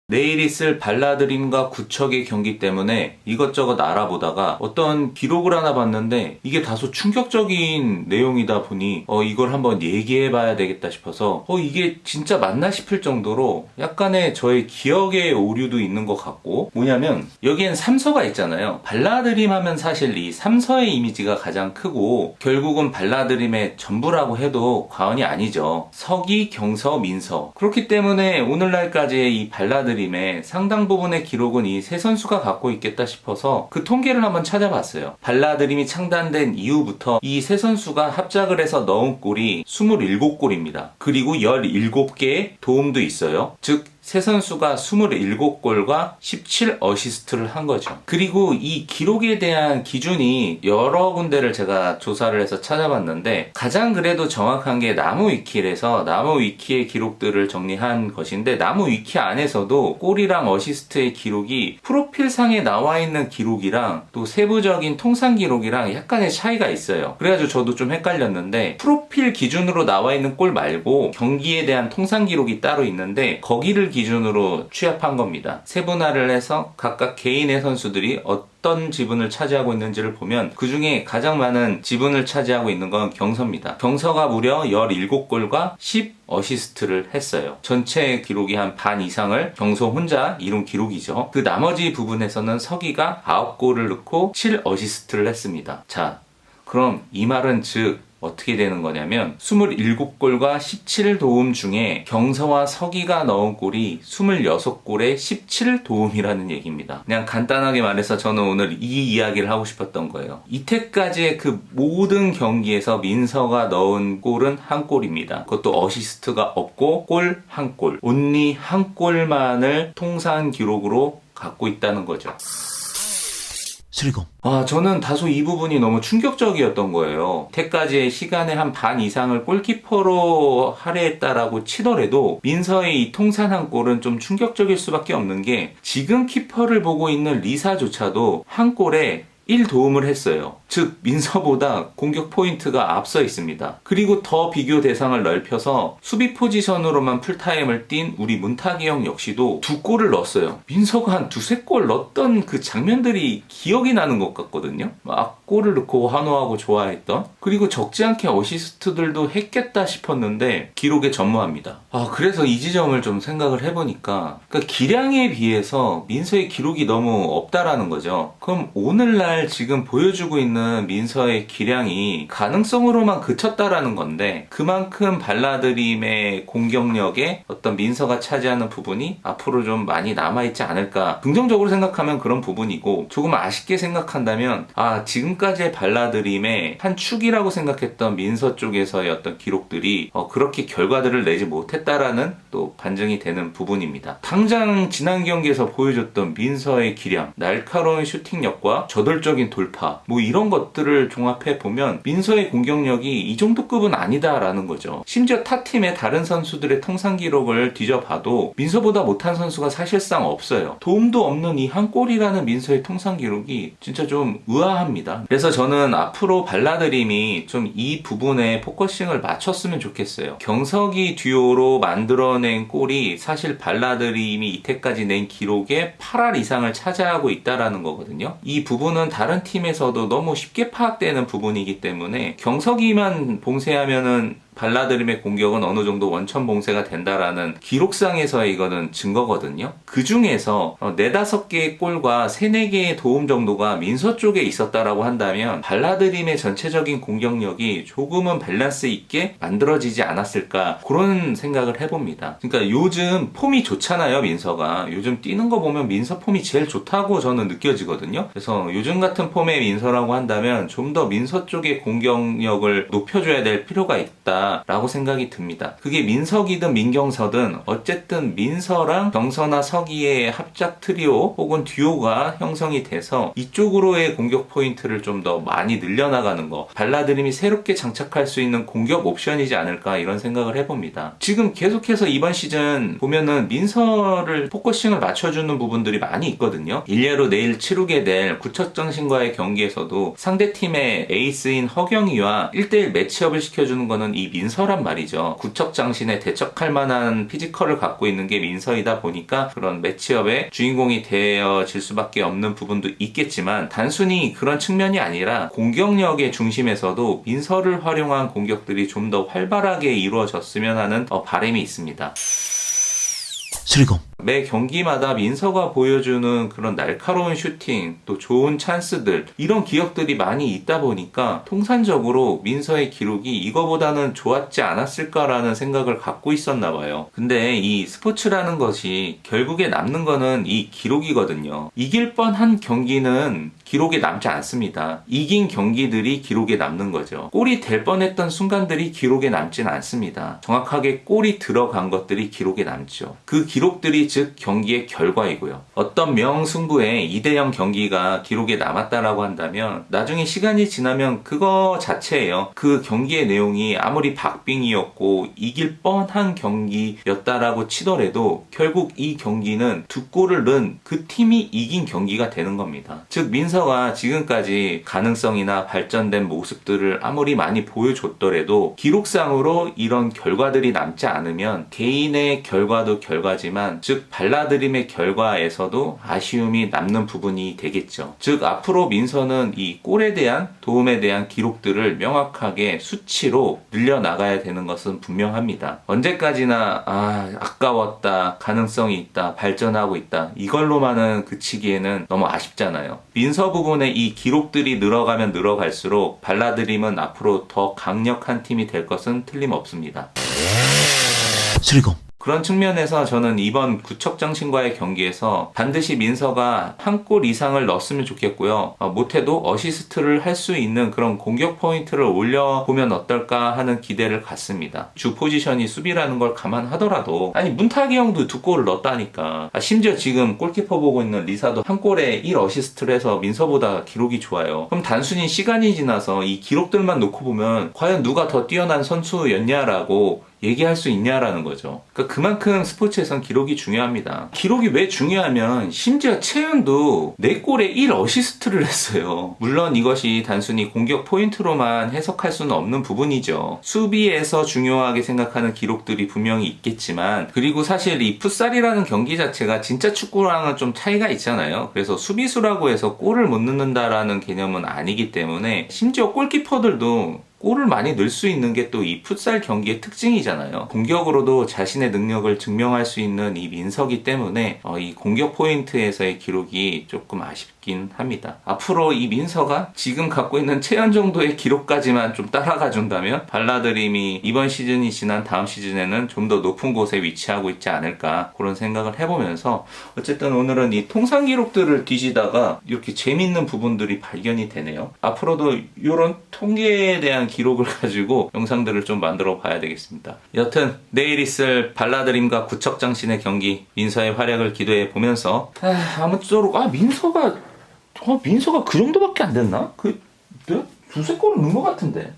내일 있을 발라드림과 구척의 경기 때문에 이것저것 알아보다가 어떤 기록을 하나 봤는데 이게 다소 충격적인 내용이다 보니 이걸 한번 얘기해 봐야 되겠다 싶어서 이게 진짜 맞나 싶을 정도로 약간의 저의 기억의 오류도 있는 것 같고, 뭐냐면 여기엔 삼서가 있잖아요. 발라드림 하면 사실 이 삼서의 이미지가 가장 크고 결국은 발라드림의 전부라고 해도 과언이 아니죠. 서기, 경서, 민서. 그렇기 때문에 오늘날까지의 이 발라드림의 상당 부분의 기록은 이 세 선수가 갖고 있겠다 싶어서 그 통계를 한번 찾아봤어요. 발라드림이 창단된 이후부터 이 세 선수가 합작을 해서 넣은 골이 27골입니다. 그리고 17개의 도움도 있어요. 즉 세 선수가 27골과 17어시스트를 한 거죠. 그리고 이 기록에 대한 기준이 여러 군데를 제가 조사를 해서 찾아봤는데 가장 그래도 정확한 게 나무위키에서 나무위키의 기록들을 정리한 것인데, 나무위키 안에서도 골이랑 어시스트의 기록이 프로필상에 나와 있는 기록이랑 또 세부적인 통산 기록이랑 약간의 차이가 있어요. 그래가지고 저도 좀 헷갈렸는데, 프로필 기준으로 나와 있는 골 말고 경기에 대한 통산 기록이 따로 있는데 거기를 기준으로 취합한 겁니다. 세분화를 해서 각각 개인의 선수들이 어떤 지분을 차지하고 있는지를 보면 그 중에 가장 많은 지분을 차지하고 있는 건 경서입니다. 경서가 무려 17골과 10어시스트를 했어요. 전체 기록이 한 반 이상을 경서 혼자 이룬 기록이죠. 그 나머지 부분에서는 서기가 9골을 넣고 7어시스트를 했습니다. 자, 그럼 이 말은 즉 어떻게 되는 거냐면 27골과 17도움 중에 경서와 서기가 넣은 골이 26골에 17도움이라는 얘기입니다. 그냥 간단하게 말해서 저는 오늘 이 이야기를 하고 싶었던 거예요. 이때까지의 그 모든 경기에서 민서가 넣은 골은 한 골입니다. 그것도 어시스트가 없고 골 한 골. 온리 한 골만을 통산 기록으로 갖고 있다는 거죠. 수리공. 저는 다소 이 부분이 너무 충격적이었던 거예요. 이때까지의 시간의 한 반 이상을 골키퍼로 할애했다라고 치더라도 민서의 이 통산 한 골은 좀 충격적일 수밖에 없는 게, 지금 키퍼를 보고 있는 리사조차도 한 골에 1도움을 했어요. 즉 민서보다 공격 포인트가 앞서 있습니다. 그리고 더 비교 대상을 넓혀서 수비 포지션으로만 풀타임을 뛴 우리 문탁이 형 역시도 2골을 넣었어요. 민서가 한 2~3골 넣었던 그 장면들이 기억이 나는 것 같거든요. 막 골을 넣고 환호하고 좋아했던, 그리고 적지 않게 어시스트들도 했겠다 싶었는데 기록에 전무합니다. 그래서 이 지점을 좀 생각을 해보니까, 그러니까 기량에 비해서 민서의 기록이 너무 없다라는 거죠. 그럼 오늘날 지금 보여주고 있는 민서의 기량이 가능성으로만 그쳤다라는 건데, 그만큼 발라드림의 공격력에 어떤 민서가 차지하는 부분이 앞으로 좀 많이 남아있지 않을까, 긍정적으로 생각하면 그런 부분이고, 조금 아쉽게 생각한다면 지금까지의 발라드림의 한 축이라고 생각했던 민서 쪽에서의 어떤 기록들이 그렇게 결과들을 내지 못했다라는 또 반증이 되는 부분입니다. 당장 지난 경기에서 보여줬던 민서의 기량, 날카로운 슈팅력과 저돌적인 돌파, 이런 것들을 종합해보면 민서의 공격력이 이 정도 급은 아니다라는 거죠. 심지어 타팀의 다른 선수들의 통산 기록을 뒤져봐도 민서보다 못한 선수가 사실상 없어요. 도움도 없는 이 한 골이라는 민서의 통산 기록이 진짜 좀 의아합니다. 그래서 저는 앞으로 발라드림이 좀 이 부분에 포커싱을 맞췄으면 좋겠어요. 경석이 듀오로 만들어낸 골이 사실 발라드림이 이때까지 낸 기록의 8할 이상을 차지하고 있다라는 거거든요. 이 부분은 다른 팀에서도 너무 쉽게 파악되는 부분이기 때문에 경석이만 봉쇄하면은 발라드림의 공격은 어느 정도 원천 봉쇄가 된다라는 기록상에서의 이거는 증거거든요. 그 중에서 4~5개의 골과 3~4개의 도움 정도가 민서 쪽에 있었다라고 한다면 발라드림의 전체적인 공격력이 조금은 밸런스 있게 만들어지지 않았을까, 그런 생각을 해봅니다. 그러니까 요즘 폼이 좋잖아요, 민서가. 요즘 뛰는 거 보면 민서 폼이 제일 좋다고 저는 느껴지거든요. 그래서 요즘 같은 폼의 민서라고 한다면 좀 더 민서 쪽의 공격력을 높여줘야 될 필요가 있다 라고 생각이 듭니다. 그게 민석이든 민경서든 어쨌든 민서랑 경서나 서기의 합작 트리오 혹은 듀오가 형성이 돼서 이쪽으로의 공격 포인트를 좀 더 많이 늘려나가는 거, 발라드림이 새롭게 장착할 수 있는 공격 옵션이지 않을까, 이런 생각을 해봅니다. 지금 계속해서 이번 시즌 보면은 민서를 포커싱을 맞춰주는 부분들이 많이 있거든요. 일례로 내일 치르게 될 구척정신과의 경기에서도 상대팀의 에이스인 허경이와 1대1 매치업을 시켜주는 거는 이 민서란 말이죠. 구척장신에 대척할 만한 피지컬을 갖고 있는 게 민서이다 보니까 그런 매치업의 주인공이 되어질 수밖에 없는 부분도 있겠지만 단순히 그런 측면이 아니라 공격력의 중심에서도 민서를 활용한 공격들이 좀 더 활발하게 이루어졌으면 하는 바람이 있습니다. 수리공. 매 경기마다 민서가 보여주는 그런 날카로운 슈팅, 또 좋은 찬스들, 이런 기억들이 많이 있다 보니까 통산적으로 민서의 기록이 이거보다는 좋았지 않았을까라는 생각을 갖고 있었나 봐요. 근데 이 스포츠라는 것이 결국에 남는 거는 이 기록이거든요. 이길 뻔한 경기는 기록에 남지 않습니다. 이긴 경기들이 기록에 남는 거죠. 골이 될 뻔했던 순간들이 기록에 남진 않습니다. 정확하게 골이 들어간 것들이 기록에 남죠. 그 기록들이 즉 경기의 결과이고요. 어떤 명승부의 2대0 경기가 기록에 남았다라고 한다면 나중에 시간이 지나면 그거 자체예요. 그 경기의 내용이 아무리 박빙이었고 이길 뻔한 경기였다라고 치더라도 결국 이 경기는 2골을 넣은 그 팀이 이긴 경기가 되는 겁니다. 즉 민서가 지금까지 가능성이나 발전된 모습들을 아무리 많이 보여줬더라도 기록상으로 이런 결과들이 남지 않으면 개인의 결과도 결과지만 즉 발라드림의 결과에서도 아쉬움이 남는 부분이 되겠죠. 즉 앞으로 민서는 이 골에 대한 도움에 대한 기록들을 명확하게 수치로 늘려나가야 되는 것은 분명합니다. 언제까지나 아까웠다, 가능성이 있다, 발전하고 있다 이걸로만은 그치기에는 너무 아쉽잖아요. 민서 부분에 이 기록들이 늘어가면 늘어갈수록 발라드림은 앞으로 더 강력한 팀이 될 것은 틀림없습니다. 수리공. 그런 측면에서 저는 이번 구척장신과의 경기에서 반드시 민서가 한 골 이상을 넣었으면 좋겠고요. 못해도 어시스트를 할 수 있는 그런 공격 포인트를 올려보면 어떨까 하는 기대를 갖습니다. 주 포지션이 수비라는 걸 감안하더라도 아니 문탁이 형도 2골을 넣었다니까. 심지어 지금 골키퍼 보고 있는 리사도 한 골에 1 어시스트를 해서 민서보다 기록이 좋아요. 그럼 단순히 시간이 지나서 이 기록들만 놓고 보면 과연 누가 더 뛰어난 선수였냐라고 얘기할 수 있냐라는 거죠. 그러니까 그만큼 스포츠에선 기록이 중요합니다. 기록이 왜 중요하면 심지어 채은도 4골에 1 어시스트를 했어요. 물론 이것이 단순히 공격 포인트로만 해석할 수는 없는 부분이죠. 수비에서 중요하게 생각하는 기록들이 분명히 있겠지만 그리고 사실 이 풋살이라는 경기 자체가 진짜 축구랑은 좀 차이가 있잖아요. 그래서 수비수라고 해서 골을 못 넣는다라는 개념은 아니기 때문에 심지어 골키퍼들도 골을 많이 넣을 수 있는 게 또 이 풋살 경기의 특징이잖아요. 공격으로도 자신의 능력을 증명할 수 있는 이 민서기 때문에 이 공격 포인트에서의 기록이 조금 아쉽긴 합니다. 앞으로 이 민서가 지금 갖고 있는 채연 정도의 기록까지만 좀 따라가 준다면 발라드림이 이번 시즌이 지난 다음 시즌에는 좀 더 높은 곳에 위치하고 있지 않을까 그런 생각을 해보면서 어쨌든 오늘은 이 통산 기록들을 뒤지다가 이렇게 재밌는 부분들이 발견이 되네요. 앞으로도 이런 통계에 대한 기록을 가지고 영상들을 좀 만들어 봐야 되겠습니다. 여튼 내일 있을 발라드림과 구척장신의 경기 민서의 활약을 기대해 보면서 아무쪼록 민서가 그 정도밖에 안 됐나? 두세 골은 넣은 것 같은데